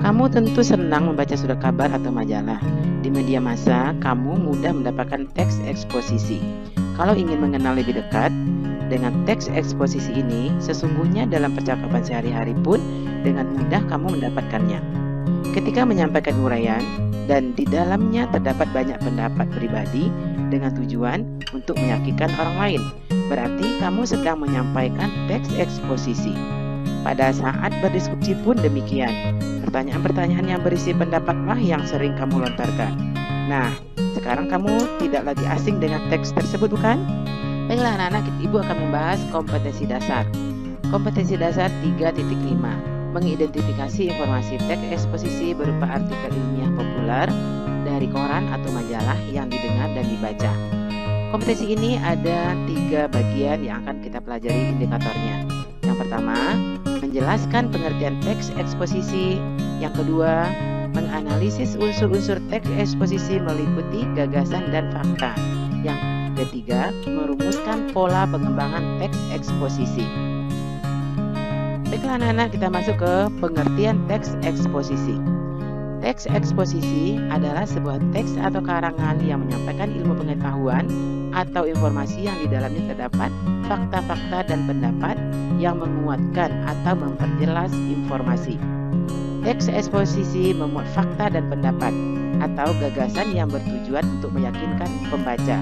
Kamu tentu senang membaca surat kabar atau majalah. Di media massa, kamu mudah mendapatkan teks eksposisi. Kalau ingin mengenal lebih dekat dengan teks eksposisi ini, sesungguhnya dalam percakapan sehari-hari pun dengan mudah kamu mendapatkannya. Ketika menyampaikan uraian dan di dalamnya terdapat banyak pendapat pribadi dengan tujuan untuk meyakinkan orang lain, berarti kamu sedang menyampaikan teks eksposisi. Pada saat berdiskusi pun demikian. Pertanyaan-pertanyaan yang berisi pendapatlah yang sering kamu lontarkan. Nah, sekarang kamu tidak lagi asing dengan teks tersebut, bukan? Baiklah anak-anak, Ibu akan membahas kompetensi dasar. Kompetensi dasar 3.5, mengidentifikasi informasi teks eksposisi berupa artikel ilmiah populer dari koran atau majalah yang didengar dan dibaca. Kompetensi ini ada 3 bagian yang akan kita pelajari indikatornya. Yang pertama, menjelaskan pengertian teks eksposisi. Yang kedua, menganalisis unsur-unsur teks eksposisi meliputi gagasan dan fakta. Yang ketiga, merumuskan pola pengembangan teks eksposisi. Baiklah anak-anak, kita masuk ke pengertian teks eksposisi. Teks eksposisi adalah sebuah teks atau karangan yang menyampaikan ilmu pengetahuan atau informasi yang di dalamnya terdapat fakta-fakta dan pendapat yang menguatkan atau memperjelas informasi. Teks eksposisi memuat fakta dan pendapat atau gagasan yang bertujuan untuk meyakinkan pembaca.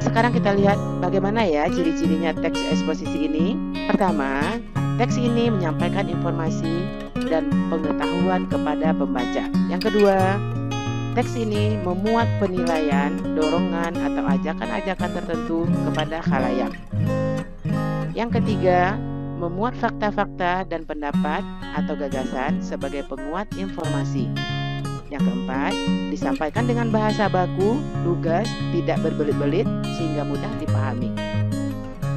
Sekarang kita lihat bagaimana ya ciri-cirinya teks eksposisi ini. Pertama, teks ini menyampaikan informasi dan pengetahuan kepada pembaca. Yang kedua, teks ini memuat penilaian, dorongan atau ajakan-ajakan tertentu kepada khalayak. Yang ketiga, memuat fakta-fakta dan pendapat atau gagasan sebagai penguat informasi. Yang keempat, disampaikan dengan bahasa baku, lugas, tidak berbelit-belit sehingga mudah dipahami.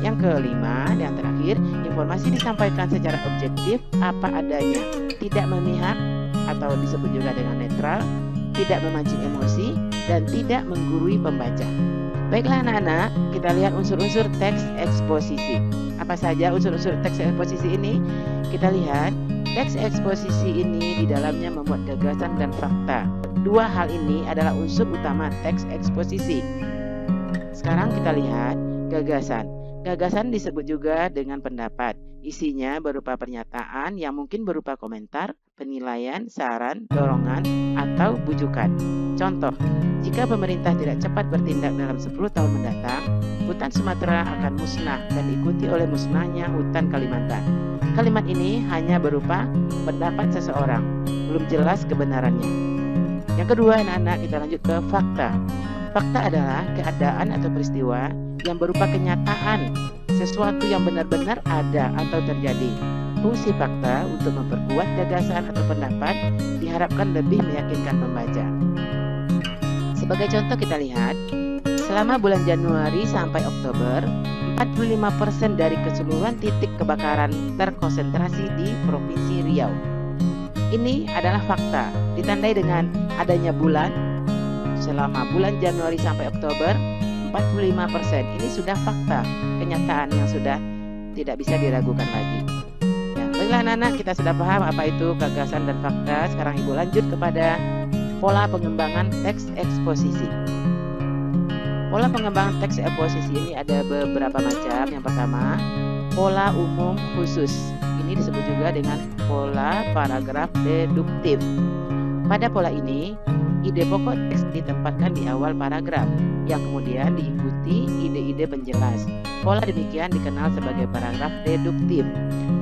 Yang kelima, yang terakhir, informasi disampaikan secara objektif apa adanya, tidak memihak atau disebut juga dengan netral, tidak memancing emosi, dan tidak menggurui pembaca. Baiklah anak-anak, kita lihat unsur-unsur teks eksposisi. Apa saja unsur-unsur teks eksposisi ini? Kita lihat, teks eksposisi ini di dalamnya memuat gagasan dan fakta. Dua hal ini adalah unsur utama teks eksposisi. Sekarang kita lihat gagasan. Gagasan disebut juga dengan pendapat. Isinya berupa pernyataan yang mungkin berupa komentar, penilaian, saran, dorongan, atau bujukan. Contoh, jika pemerintah tidak cepat bertindak dalam 10 tahun mendatang, hutan Sumatera akan musnah dan diikuti oleh musnahnya hutan Kalimantan. Kalimat ini hanya berupa pendapat seseorang, belum jelas kebenarannya. Yang kedua, anak-anak, kita lanjut ke fakta. Fakta adalah keadaan atau peristiwa yang berupa kenyataan, sesuatu yang benar-benar ada atau terjadi. Fungsi fakta untuk memperkuat gagasan atau pendapat diharapkan lebih meyakinkan pembaca. Sebagai contoh kita lihat, selama bulan Januari sampai Oktober, 45% dari keseluruhan titik kebakaran terkonsentrasi di Provinsi Riau. Ini adalah fakta, ditandai dengan adanya bulan. Selama bulan Januari sampai Oktober, 45%. Ini sudah fakta, kenyataan yang sudah tidak bisa diragukan lagi. Ya, baiklah anak-anak, kita sudah paham apa itu gagasan dan fakta. Sekarang Ibu lanjut kepada pola pengembangan teks eksposisi. Pola pengembangan teks eksposisi ini ada beberapa macam. Yang pertama, pola umum khusus. Ini disebut juga dengan pola paragraf deduktif. Pada pola ini, ide pokok teks ditempatkan di awal paragraf, yang kemudian diikuti ide-ide penjelas. Pola demikian dikenal sebagai paragraf deduktif.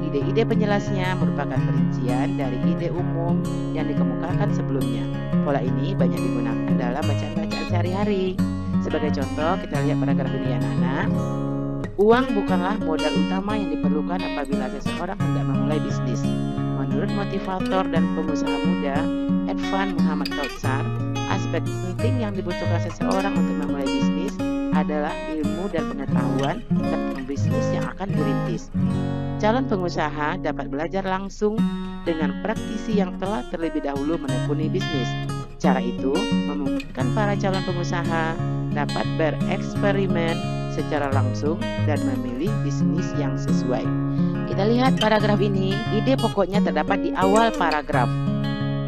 Ide-ide penjelasnya merupakan perincian dari ide umum yang dikemukakan sebelumnya. Pola ini banyak digunakan dalam bacaan-bacaan sehari-hari. Sebagai contoh, kita lihat paragraf ini anak-anak. Uang bukanlah modal utama yang diperlukan apabila seseorang hendak memulai bisnis. Menurut motivator dan pengusaha muda, Edvan Muhammad Kautsar, aspek penting yang dibutuhkan seseorang untuk memulai bisnis adalah ilmu dan pengetahuan tentang bisnis yang akan dirintis. Calon pengusaha dapat belajar langsung dengan praktisi yang telah terlebih dahulu menekuni bisnis. Cara itu memungkinkan para calon pengusaha dapat bereksperimen secara langsung dan memilih bisnis yang sesuai. Kita lihat paragraf ini, ide pokoknya terdapat di awal paragraf.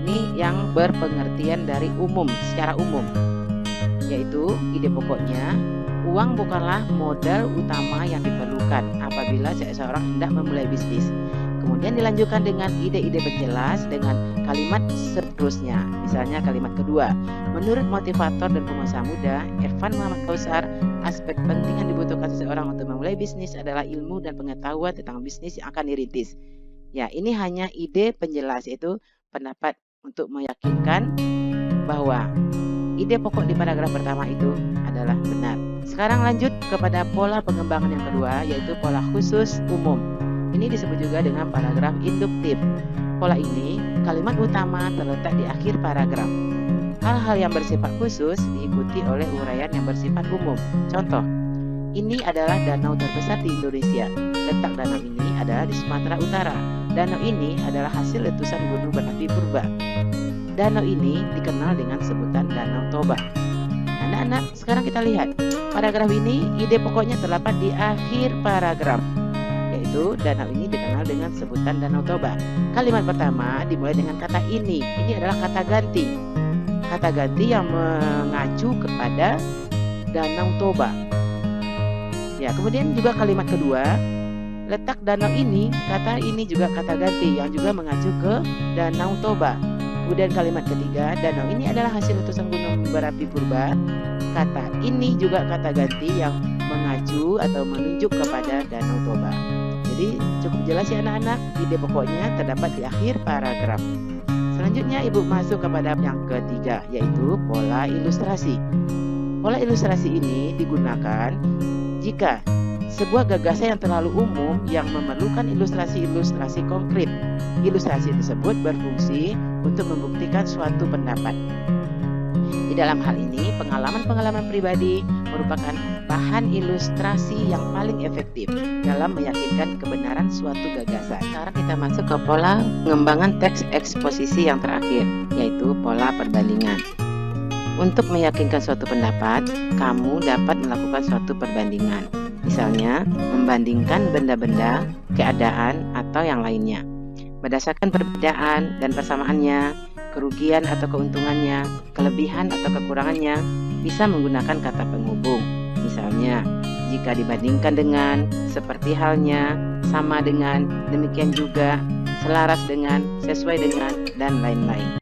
ini yang berpengertian dari umum, secara umum, yaitu ide pokoknya, uang bukanlah modal utama yang diperlukan apabila seseorang hendak memulai bisnis. Kemudian dilanjutkan dengan ide-ide penjelas dengan kalimat seterusnya. Misalnya kalimat kedua, menurut motivator dan pengusaha muda Irfan Muhammad Kausar, aspek penting yang dibutuhkan seseorang untuk memulai bisnis adalah ilmu dan pengetahuan tentang bisnis yang akan dirintis. Ya, ini hanya ide penjelas, yaitu pendapat untuk meyakinkan bahwa ide pokok di paragraf pertama itu adalah benar. Sekarang lanjut kepada pola pengembangan yang kedua, yaitu pola khusus umum. Ini disebut juga dengan paragraf induktif. Pola ini, kalimat utama terletak di akhir paragraf. Hal-hal yang bersifat khusus diikuti oleh uraian yang bersifat umum. Contoh, ini adalah danau terbesar di Indonesia. Letak danau ini adalah di Sumatera Utara. Danau ini adalah hasil letusan gunung berapi purba. Danau ini dikenal dengan sebutan Danau Toba. Anak-anak, sekarang kita lihat. Paragraf ini, ide pokoknya terdapat di akhir paragraf, yaitu danau ini dikenal dengan sebutan Danau Toba. Kalimat pertama dimulai dengan kata ini. Ini adalah kata ganti. Kata ganti yang mengacu kepada Danau Toba. Ya, kemudian juga kalimat kedua, letak danau ini, kata ini juga kata ganti yang juga mengacu ke Danau Toba. Kemudian kalimat ketiga, danau ini adalah hasil letusan gunung berapi purba. Kata ini juga kata ganti yang mengacu atau menunjuk kepada Danau Toba. Jadi cukup jelas ya anak-anak, ide pokoknya terdapat di akhir paragraf. Selanjutnya ibu masuk kepada yang ketiga, yaitu pola ilustrasi. Pola ilustrasi ini digunakan jika sebuah gagasan yang terlalu umum yang memerlukan ilustrasi-ilustrasi konkret. Ilustrasi tersebut berfungsi untuk membuktikan suatu pendapat. Di dalam hal ini, pengalaman-pengalaman pribadi merupakan bahan ilustrasi yang paling efektif dalam meyakinkan kebenaran suatu gagasan. Sekarang kita masuk ke pola pengembangan teks eksposisi yang terakhir, yaitu pola perbandingan. Untuk meyakinkan suatu pendapat, kamu dapat melakukan suatu perbandingan. Misalnya, membandingkan benda-benda, keadaan, atau yang lainnya. Berdasarkan perbedaan dan persamaannya, kerugian atau keuntungannya, kelebihan atau kekurangannya, bisa menggunakan kata penghubung. Misalnya, jika dibandingkan dengan, seperti halnya, sama dengan, demikian juga, selaras dengan, sesuai dengan, dan lain-lain.